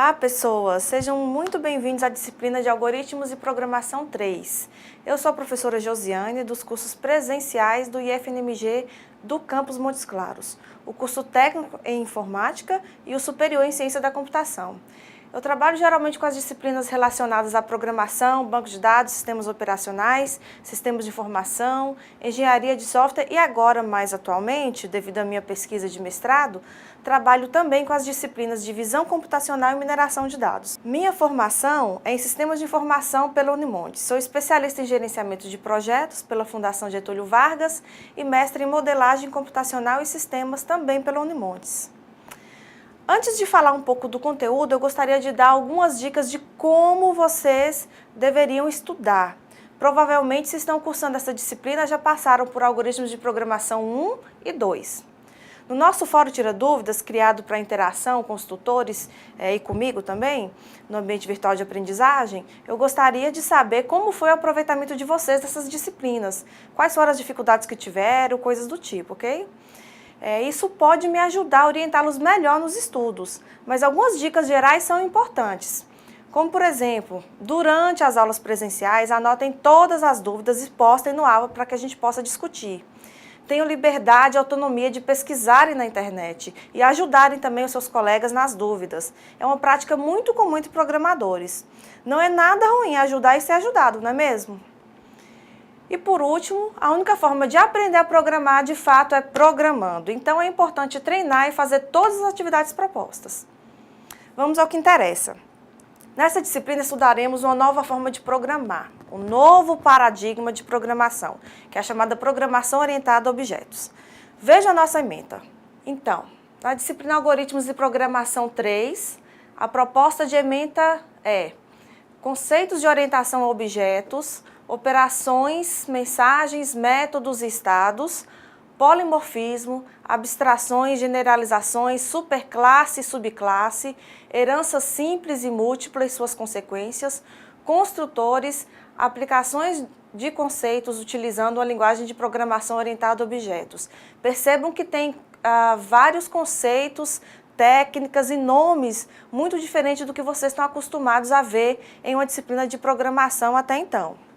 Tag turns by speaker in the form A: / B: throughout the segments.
A: Olá, pessoas! Sejam muito bem-vindos à disciplina de Algoritmos e Programação 3. Eu sou a professora Josiane, dos cursos presenciais do IFNMG do Campus Montes Claros, o curso técnico em Informática e o superior em Ciência da Computação. Eu trabalho geralmente com as disciplinas relacionadas à programação, banco de dados, sistemas operacionais, sistemas de informação, engenharia de software e agora, mais atualmente, devido à minha pesquisa de mestrado, trabalho também com as disciplinas de visão computacional e mineração de dados. Minha formação é em sistemas de informação pela Unimontes. Sou especialista em gerenciamento de projetos pela Fundação Getúlio Vargas e mestre em modelagem computacional e sistemas também pela Unimontes. Antes de falar um pouco do conteúdo, eu gostaria de dar algumas dicas de como vocês deveriam estudar. Provavelmente, se estão cursando essa disciplina, já passaram por algoritmos de programação 1 e 2. No nosso Fórum Tira Dúvidas, criado para interação com os tutores e comigo também, no ambiente virtual de aprendizagem, eu gostaria de saber como foi o aproveitamento de vocês dessas disciplinas, quais foram as dificuldades que tiveram, coisas do tipo, ok? Isso pode me ajudar a orientá-los melhor nos estudos, mas algumas dicas gerais são importantes. Como, por exemplo, durante as aulas presenciais, anotem todas as dúvidas e postem no aula para que a gente possa discutir. Tenham liberdade e autonomia de pesquisarem na internet e ajudarem também os seus colegas nas dúvidas. É uma prática muito comum entre programadores. Não é nada ruim ajudar e ser ajudado, não é mesmo? E por último, a única forma de aprender a programar de fato é programando. Então é importante treinar e fazer todas as atividades propostas. Vamos ao que interessa. Nessa disciplina estudaremos uma nova forma de programar, um novo paradigma de programação, que é a chamada programação orientada a objetos. Veja a nossa ementa. Então, na disciplina Algoritmos e Programação 3, a proposta de ementa é conceitos de orientação a objetos, operações, mensagens, métodos e estados, polimorfismo, abstrações, generalizações, superclasse e subclasse, herança simples e múltipla e suas consequências, construtores, aplicações de conceitos utilizando uma linguagem de programação orientada a objetos. Percebam que tem vários conceitos, técnicas e nomes muito diferentes do que vocês estão acostumados a ver em uma disciplina de programação até então.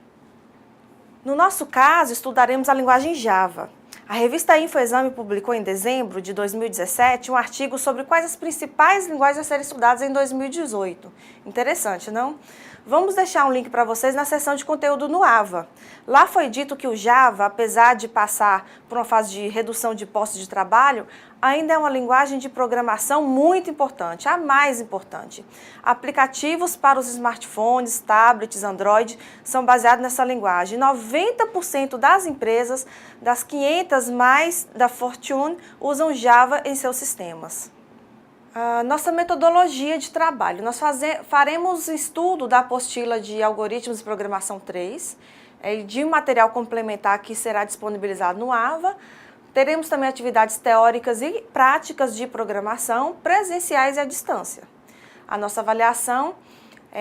A: No nosso caso, estudaremos a linguagem Java. A revista InfoExame publicou em dezembro de 2017 um artigo sobre quais as principais linguagens a serem estudadas em 2018. Interessante, não? Vamos deixar um link para vocês na seção de conteúdo no AVA. Lá foi dito que o Java, apesar de passar por uma fase de redução de postos de trabalho, ainda é uma linguagem de programação muito importante, a mais importante. Aplicativos para os smartphones, tablets, Android são baseados nessa linguagem. 90% das empresas, das 500 mais da Fortune, usam Java em seus sistemas. Nossa metodologia de trabalho. Nós faremos estudo da apostila de Algoritmos e Programação 3, de um material complementar que será disponibilizado no AVA. Teremos também atividades teóricas e práticas de programação presenciais e à distância. A nossa avaliação,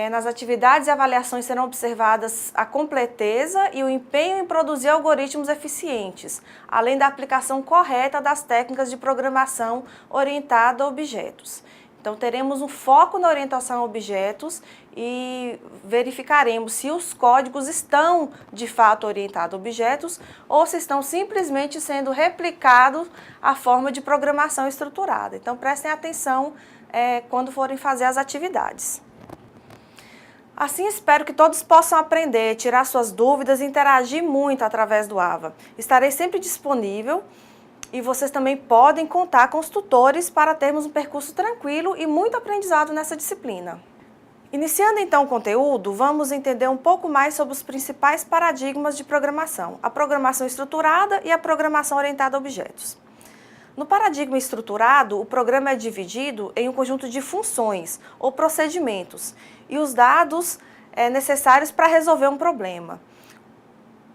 A: nas atividades e avaliações serão observadas a completeza e o empenho em produzir algoritmos eficientes, além da aplicação correta das técnicas de programação orientada a objetos. Então, teremos um foco na orientação a objetos e verificaremos se os códigos estão, de fato, orientados a objetos ou se estão simplesmente sendo replicados à forma de programação estruturada. Então, prestem atenção quando forem fazer as atividades. Assim, espero que todos possam aprender, tirar suas dúvidas e interagir muito através do AVA. Estarei sempre disponível. E vocês também podem contar com os tutores para termos um percurso tranquilo e muito aprendizado nessa disciplina. Iniciando então o conteúdo, vamos entender um pouco mais sobre os principais paradigmas de programação, a programação estruturada e a programação orientada a objetos. No paradigma estruturado, o programa é dividido em um conjunto de funções ou procedimentos e os dados necessários para resolver um problema.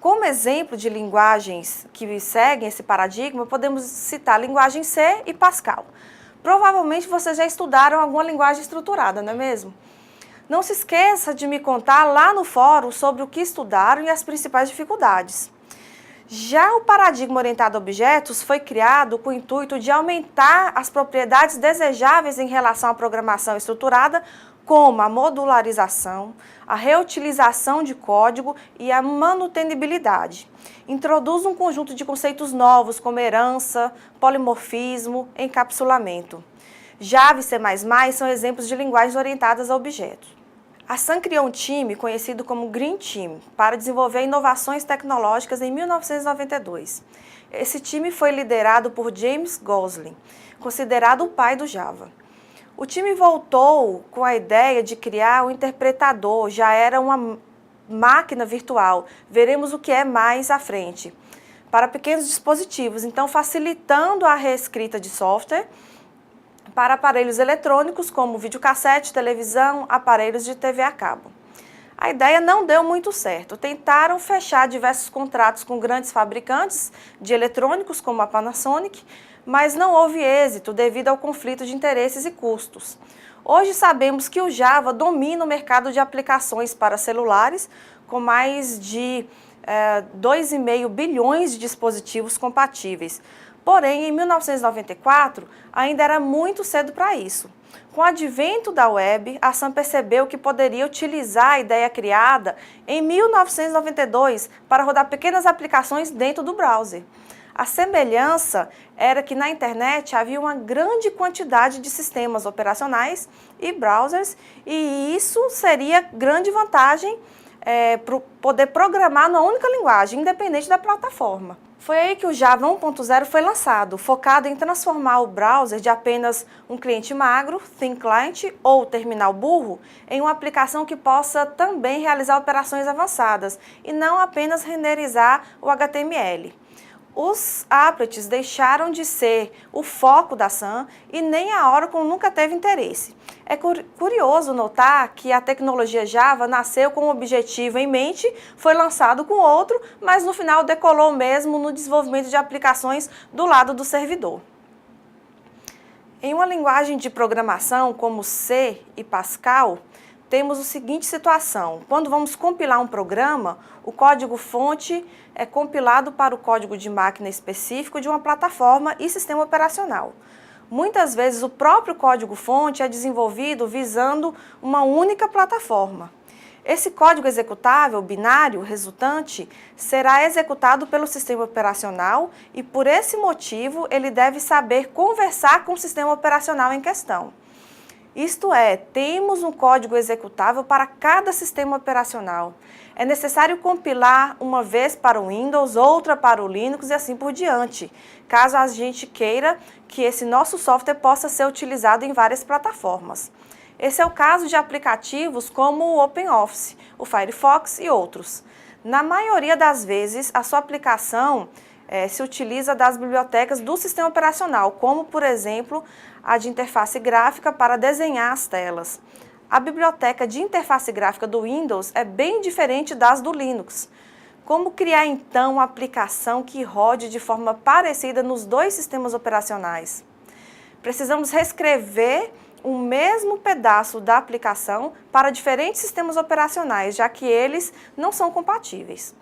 A: Como exemplo de linguagens que seguem esse paradigma, podemos citar a linguagem C e Pascal. Provavelmente vocês já estudaram alguma linguagem estruturada, não é mesmo? Não se esqueça de me contar lá no fórum sobre o que estudaram e as principais dificuldades. Já o paradigma orientado a objetos foi criado com o intuito de aumentar as propriedades desejáveis em relação à programação estruturada, como a modularização, a reutilização de código e a manutenibilidade. Introduz um conjunto de conceitos novos, como herança, polimorfismo, encapsulamento. Java e C++ são exemplos de linguagens orientadas a objetos. A Sun criou um time conhecido como Green Team para desenvolver inovações tecnológicas em 1992. Esse time foi liderado por James Gosling, considerado o pai do Java. O time voltou com a ideia de criar um interpretador, já era uma máquina virtual, veremos o que é mais à frente, para pequenos dispositivos, então facilitando a reescrita de software para aparelhos eletrônicos como videocassete, televisão, aparelhos de TV a cabo. A ideia não deu muito certo. Tentaram fechar diversos contratos com grandes fabricantes de eletrônicos como a Panasonic, mas não houve êxito devido ao conflito de interesses e custos. Hoje sabemos que o Java domina o mercado de aplicações para celulares, com mais de 2,5 bilhões de dispositivos compatíveis. Porém, em 1994, ainda era muito cedo para isso. Com o advento da web, a Sun percebeu que poderia utilizar a ideia criada em 1992 para rodar pequenas aplicações dentro do browser. A semelhança era que na internet havia uma grande quantidade de sistemas operacionais e browsers, e isso seria grande vantagem para poder programar numa única linguagem, independente da plataforma. Foi aí que o Java 1.0 foi lançado, focado em transformar o browser de apenas um cliente magro, Thin Client ou terminal burro, em uma aplicação que possa também realizar operações avançadas e não apenas renderizar o HTML. Os applets deixaram de ser o foco da Sun e nem a Oracle nunca teve interesse. É curioso notar que a tecnologia Java nasceu com um objetivo em mente, foi lançado com outro, mas no final decolou mesmo no desenvolvimento de aplicações do lado do servidor. Em uma linguagem de programação como C e Pascal, temos a seguinte situação: quando vamos compilar um programa, o código-fonte é compilado para o código de máquina específico de uma plataforma e sistema operacional. Muitas vezes o próprio código-fonte é desenvolvido visando uma única plataforma. Esse código executável binário resultante será executado pelo sistema operacional e, por esse motivo, ele deve saber conversar com o sistema operacional em questão. Isto é, temos um código executável para cada sistema operacional. É necessário compilar uma vez para o Windows, outra para o Linux e assim por diante, caso a gente queira que esse nosso software possa ser utilizado em várias plataformas. Esse é o caso de aplicativos como o OpenOffice, o Firefox e outros. Na maioria das vezes, a sua aplicação se utiliza das bibliotecas do sistema operacional, como, por exemplo, a de interface gráfica para desenhar as telas. A biblioteca de interface gráfica do Windows é bem diferente das do Linux. Como criar, então, uma aplicação que rode de forma parecida nos dois sistemas operacionais? Precisamos reescrever o mesmo pedaço da aplicação para diferentes sistemas operacionais, já que eles não são compatíveis.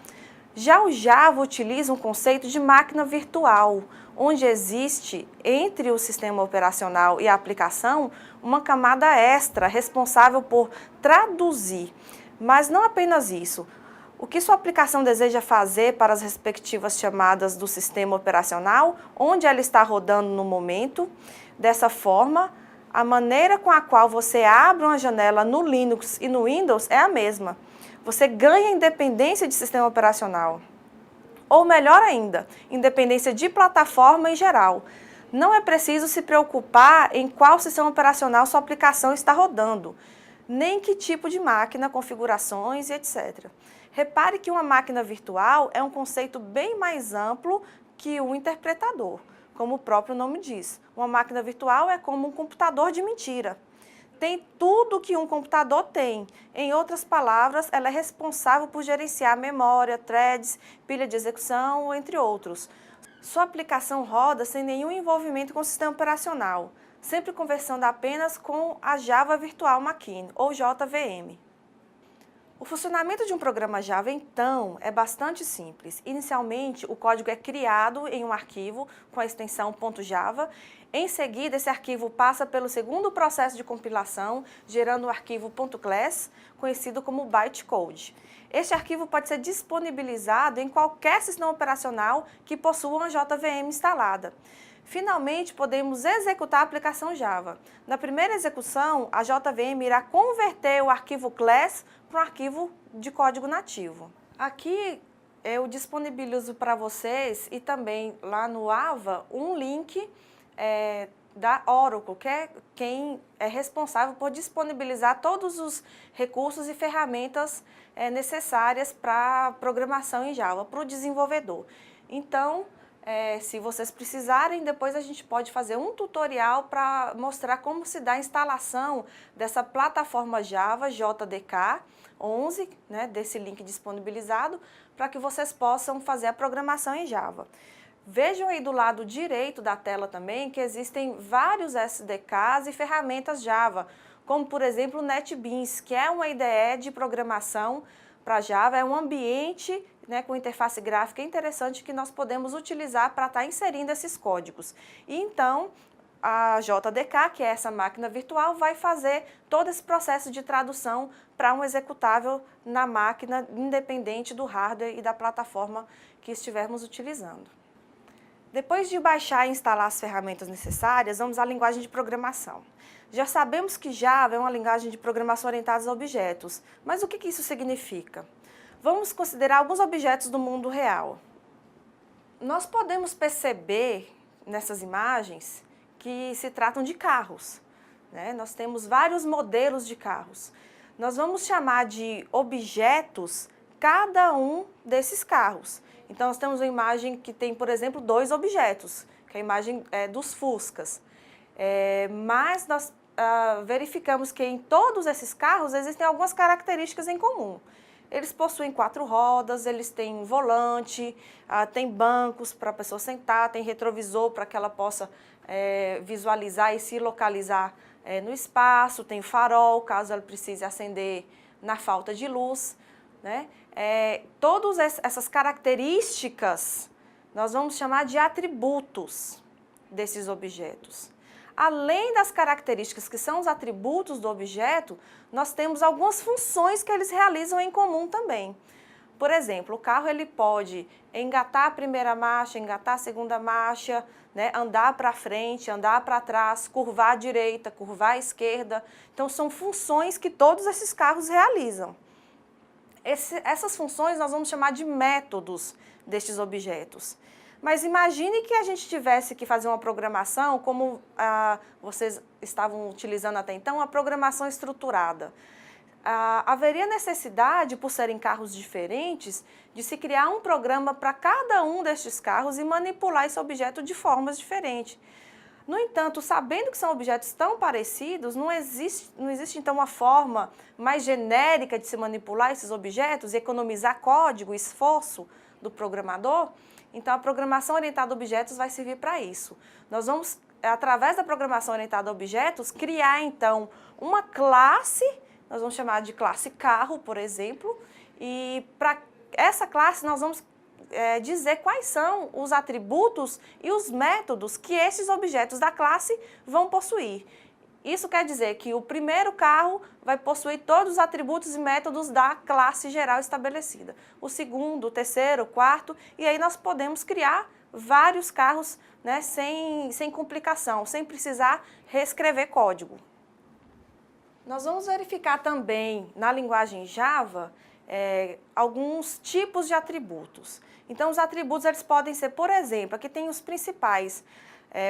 A: Já o Java utiliza um conceito de máquina virtual, onde existe, entre o sistema operacional e a aplicação, uma camada extra responsável por traduzir. Mas não apenas isso. O que sua aplicação deseja fazer para as respectivas chamadas do sistema operacional, onde ela está rodando no momento. Dessa forma, a maneira com a qual você abre uma janela no Linux e no Windows é a mesma. Você ganha independência de sistema operacional. Ou melhor ainda, independência de plataforma em geral. Não é preciso se preocupar em qual sistema operacional sua aplicação está rodando, nem que tipo de máquina, configurações e etc. Repare que uma máquina virtual é um conceito bem mais amplo que o interpretador, como o próprio nome diz. Uma máquina virtual é como um computador de mentira. Tem tudo que um computador tem. Em outras palavras, ela é responsável por gerenciar memória, threads, pilha de execução, entre outros. Sua aplicação roda sem nenhum envolvimento com o sistema operacional, sempre conversando apenas com a Java Virtual Machine, ou JVM. O funcionamento de um programa Java, então, é bastante simples. Inicialmente, o código é criado em um arquivo com a extensão .java. Em seguida, esse arquivo passa pelo segundo processo de compilação, gerando o arquivo .class, conhecido como bytecode. Este arquivo pode ser disponibilizado em qualquer sistema operacional que possua uma JVM instalada. Finalmente, podemos executar a aplicação Java. Na primeira execução, a JVM irá converter o arquivo class para um arquivo de código nativo. Aqui eu disponibilizo para vocês e também lá no AVA um link da Oracle, que é quem é responsável por disponibilizar todos os recursos e ferramentas necessárias para programação em Java, para o desenvolvedor. Então, se vocês precisarem, depois a gente pode fazer um tutorial para mostrar como se dá a instalação dessa plataforma Java JDK 11, né, desse link disponibilizado, para que vocês possam fazer a programação em Java. Vejam aí do lado direito da tela também que existem vários SDKs e ferramentas Java, como por exemplo o NetBeans, que é uma IDE de programação para Java, é um ambiente, né, com interface gráfica interessante que nós podemos utilizar para estar inserindo esses códigos. E então, a JDK, que é essa máquina virtual, vai fazer todo esse processo de tradução para um executável na máquina, independente do hardware e da plataforma que estivermos utilizando. Depois de baixar e instalar as ferramentas necessárias, vamos à linguagem de programação. Já sabemos que Java é uma linguagem de programação orientada a objetos, mas o que isso significa? Vamos considerar alguns objetos do mundo real. Nós podemos perceber nessas imagens que se tratam de carros, né? Nós temos vários modelos de carros. Nós vamos chamar de objetos cada um desses carros. Então, nós temos uma imagem que tem, por exemplo, 2 objetos, que é a imagem dos Fuscas. Mas nós verificamos que em todos esses carros existem algumas características em comum. Eles possuem 4 rodas, eles têm um volante, tem bancos para a pessoa sentar, tem retrovisor para que ela possa visualizar e se localizar no espaço, tem farol, caso ela precise acender na falta de luz, né? Todas essas características nós vamos chamar de atributos desses objetos. Além das características que são os atributos do objeto, nós temos algumas funções que eles realizam em comum também. Por exemplo, o carro ele pode engatar a primeira marcha, engatar a segunda marcha, né, andar para frente, andar para trás, curvar à direita, curvar à esquerda. Então, são funções que todos esses carros realizam. Essas funções nós vamos chamar de métodos destes objetos. Mas imagine que a gente tivesse que fazer uma programação como vocês estavam utilizando até então, uma programação estruturada. Haveria necessidade, por serem carros diferentes, de se criar um programa para cada um destes carros e manipular esse objeto de formas diferentes. No entanto, sabendo que são objetos tão parecidos, não existe então uma forma mais genérica de se manipular esses objetos e economizar código, esforço do programador? Então, a programação orientada a objetos vai servir para isso. Nós vamos, através da programação orientada a objetos, criar então uma classe, nós vamos chamar de classe carro, por exemplo, e para essa classe nós vamos dizer quais são os atributos e os métodos que esses objetos da classe vão possuir. Isso quer dizer que o primeiro carro vai possuir todos os atributos e métodos da classe geral estabelecida. O segundo, o terceiro, o quarto, e aí nós podemos criar vários carros, né, sem complicação, sem precisar reescrever código. Nós vamos verificar também na linguagem Java alguns tipos de atributos. Então, os atributos eles podem ser, por exemplo, aqui tem os principais,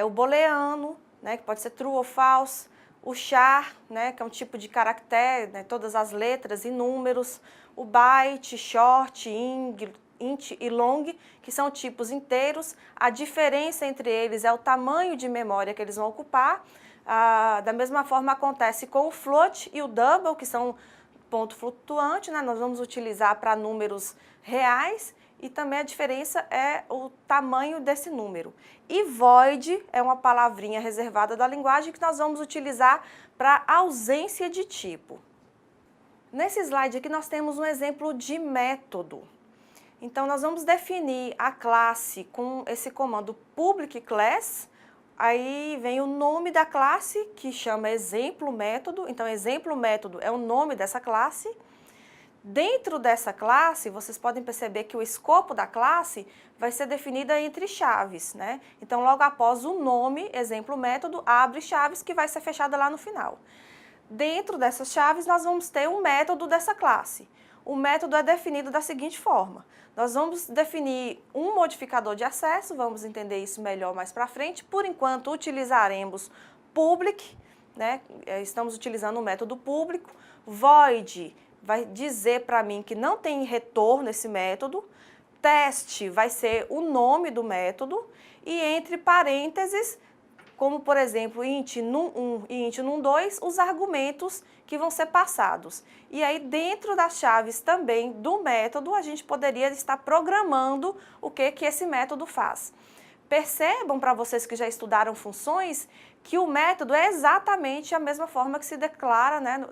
A: o booleano, né, que pode ser true ou false, o char, né, que é um tipo de caractere, né, todas as letras e números, o byte, short, int e long, que são tipos inteiros. A diferença entre eles é o tamanho de memória que eles vão ocupar. Da mesma forma acontece com o float e o double, que são ponto flutuante, né, nós vamos utilizar para números reais. E também a diferença é o tamanho desse número. E void é uma palavrinha reservada da linguagem que nós vamos utilizar para ausência de tipo. Nesse slide aqui nós temos um exemplo de método. Então nós vamos definir a classe com esse comando public class, aí vem o nome da classe que chama exemplo método, então exemplo método é o nome dessa classe. Dentro dessa classe, vocês podem perceber que o escopo da classe vai ser definida entre chaves, né? Então, logo após o nome, exemplo método, abre chaves que vai ser fechada lá no final. Dentro dessas chaves, nós vamos ter o método dessa classe. O método é definido da seguinte forma. Nós vamos definir um modificador de acesso, vamos entender isso melhor mais para frente. Por enquanto, utilizaremos public, né? Estamos utilizando o método público. Void vai dizer para mim que não tem retorno esse método. Teste vai ser o nome do método. E entre parênteses, como por exemplo int num1 e int num2, os argumentos que vão ser passados. E aí dentro das chaves também do método, a gente poderia estar programando o que esse método faz. Percebam, para vocês que já estudaram funções, que o método é exatamente a mesma forma que se declara, né,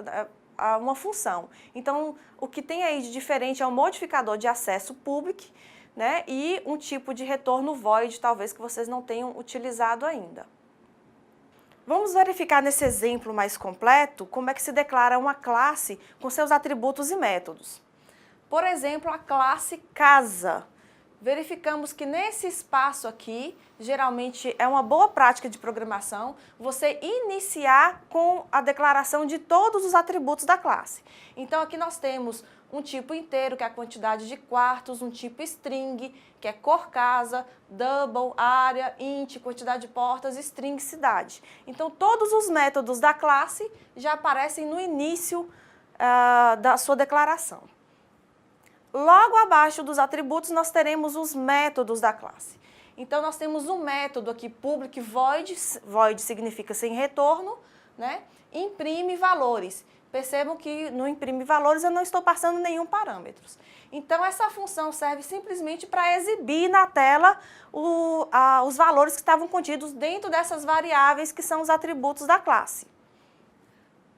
A: uma função. Então, o que tem aí de diferente é um modificador de acesso public, né, e um tipo de retorno void, talvez que vocês não tenham utilizado ainda. Vamos verificar nesse exemplo mais completo como é que se declara uma classe com seus atributos e métodos. Por exemplo, a classe casa. Verificamos que nesse espaço aqui, geralmente é uma boa prática de programação, você iniciar com a declaração de todos os atributos da classe. Então aqui nós temos um tipo inteiro, que é a quantidade de quartos, um tipo string, que é cor casa, double, área, int, quantidade de portas, string cidade. Então todos os métodos da classe já aparecem no início da sua declaração. Logo abaixo dos atributos, nós teremos os métodos da classe. Então, nós temos um método aqui, public void, void significa sem retorno, né? Imprime valores. Percebam que no imprime valores eu não estou passando nenhum parâmetro. Então, essa função serve simplesmente para exibir na tela os valores que estavam contidos dentro dessas variáveis que são os atributos da classe.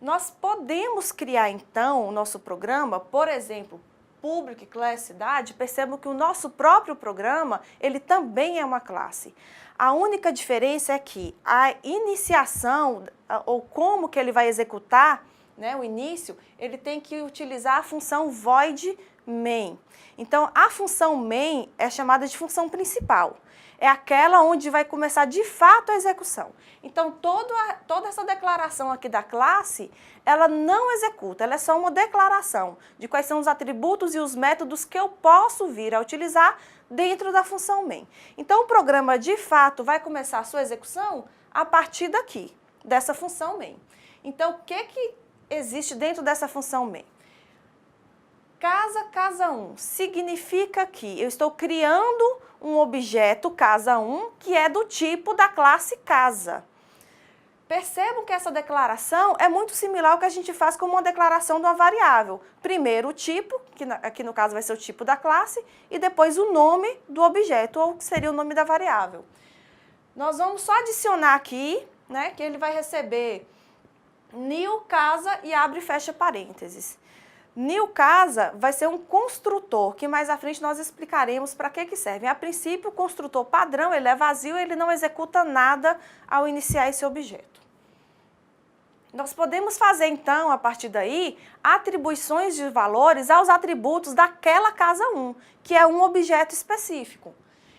A: Nós podemos criar, então, o nosso programa, por exemplo, public class cidade, percebam que o nosso próprio programa, ele também é uma classe. A única diferença é que a iniciação, ou como que ele vai executar, né, o início, ele tem que utilizar a função void main. Então, a função main é chamada de função principal. É aquela onde vai começar de fato a execução. Então, toda essa declaração aqui da classe, ela não executa, ela é só uma declaração de quais são os atributos e os métodos que eu posso vir a utilizar dentro da função main. Então, o programa de fato vai começar a sua execução a partir daqui, dessa função main. Então, o que existe dentro dessa função main? Casa1 significa que eu estou criando um objeto casa1 que é do tipo da classe casa. Percebam que essa declaração é muito similar ao que a gente faz como uma declaração de uma variável. Primeiro o tipo, que aqui no caso vai ser o tipo da classe, e depois o nome do objeto, ou que seria o nome da variável. Nós vamos só adicionar aqui, né, que ele vai receber new casa e abre e fecha parênteses. New casa vai ser um construtor, que mais à frente nós explicaremos para que serve. A princípio, o construtor padrão, ele é vazio, ele não executa nada ao iniciar esse objeto. Nós podemos fazer, então, a partir daí, atribuições de valores aos atributos daquela casa1, que é um objeto específico.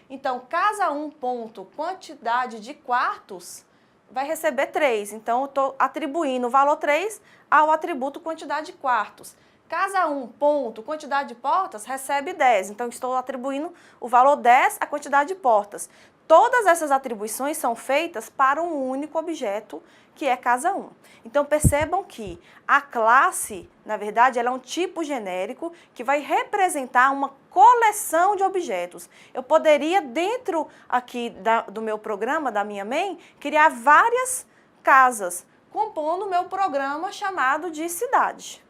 A: Então, casa1 ponto quantidade de quartos vai receber 3. Então, eu estou atribuindo o valor 3 ao atributo quantidade de quartos. Casa1 ponto quantidade de portas recebe 10, então estou atribuindo o valor 10 à quantidade de portas. Todas essas atribuições são feitas para um único objeto, que é casa1. Então percebam que a classe, na verdade, ela é um tipo genérico que vai representar uma coleção de objetos. Eu poderia, dentro aqui do meu programa, da minha main, criar várias casas, compondo o meu programa chamado de cidade.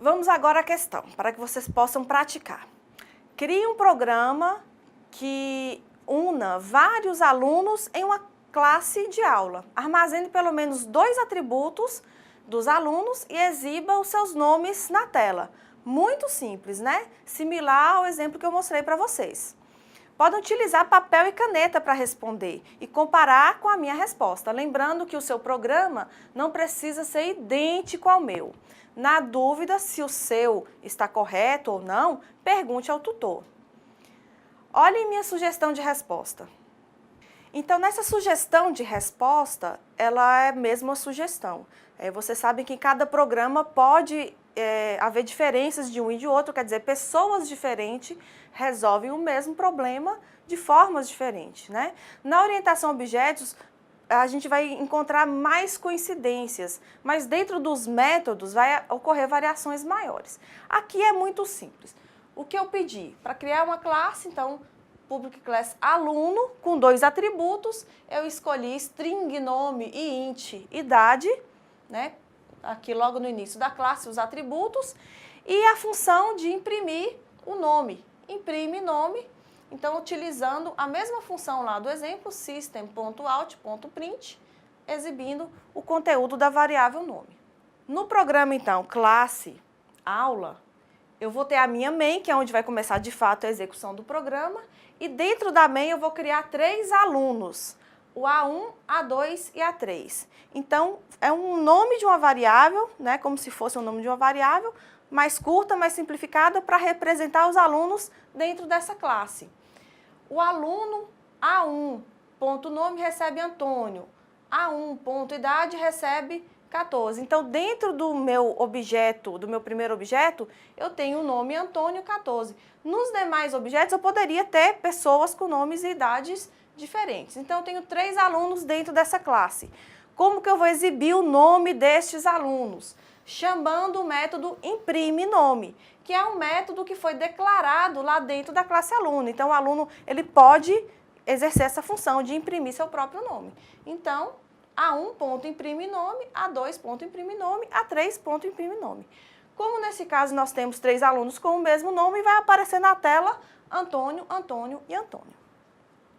A: Vamos agora à questão, para que vocês possam praticar. Crie um programa que una vários alunos em uma classe de aula. Armazene pelo menos 2 atributos dos alunos e exiba os seus nomes na tela. Muito simples, né? Similar ao exemplo que eu mostrei para vocês. Podem utilizar papel e caneta para responder e comparar com a minha resposta. Lembrando que o seu programa não precisa ser idêntico ao meu. Na dúvida se o seu está correto ou não, pergunte ao tutor. Olhem minha sugestão de resposta. Então, nessa sugestão de resposta, ela é mesmo uma sugestão. Vocês sabem que em cada programa pode haver diferenças de um e de outro, quer dizer, pessoas diferentes resolvem o mesmo problema de formas diferentes, né? Na orientação a objetos, a gente vai encontrar mais coincidências, mas dentro dos métodos vai ocorrer variações maiores. Aqui é muito simples. O que eu pedi? Para criar uma classe, então, public class aluno, com 2 atributos, eu escolhi string, nome e int, idade, né? Aqui logo no início da classe, os atributos, e a função de imprimir o nome. Imprime nome, então utilizando a mesma função lá do exemplo, system.out.print, exibindo o conteúdo da variável nome. No programa, então, classe, aula, eu vou ter a minha main, que é onde vai começar de fato a execução do programa, e dentro da main eu vou criar 3 alunos, o A1, A2 e A3. Então, é um nome de uma variável, né, como se fosse o nome de uma variável, mais curta, mais simplificada, para representar os alunos dentro dessa classe. O aluno A1.nome recebe Antônio, A1.idade recebe 14. Então, dentro do meu objeto, do meu primeiro objeto, eu tenho o nome Antônio 14. Nos demais objetos, eu poderia ter pessoas com nomes e idades diferentes. Então, eu tenho 3 alunos dentro dessa classe. Como que eu vou exibir o nome destes alunos? Chamando o método imprime nome, que é um método que foi declarado lá dentro da classe aluno. Então, o aluno ele pode exercer essa função de imprimir seu próprio nome. Então, A1.imprime nome, A2.imprime nome, A3.imprime nome. Como nesse caso nós temos 3 alunos com o mesmo nome, vai aparecer na tela Antônio, Antônio e Antônio.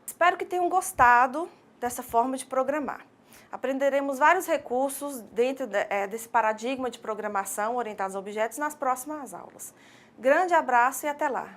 A: Espero que tenham gostado dessa forma de programar. Aprenderemos vários recursos dentro desse paradigma de programação orientados a objetos nas próximas aulas. Grande abraço e até lá!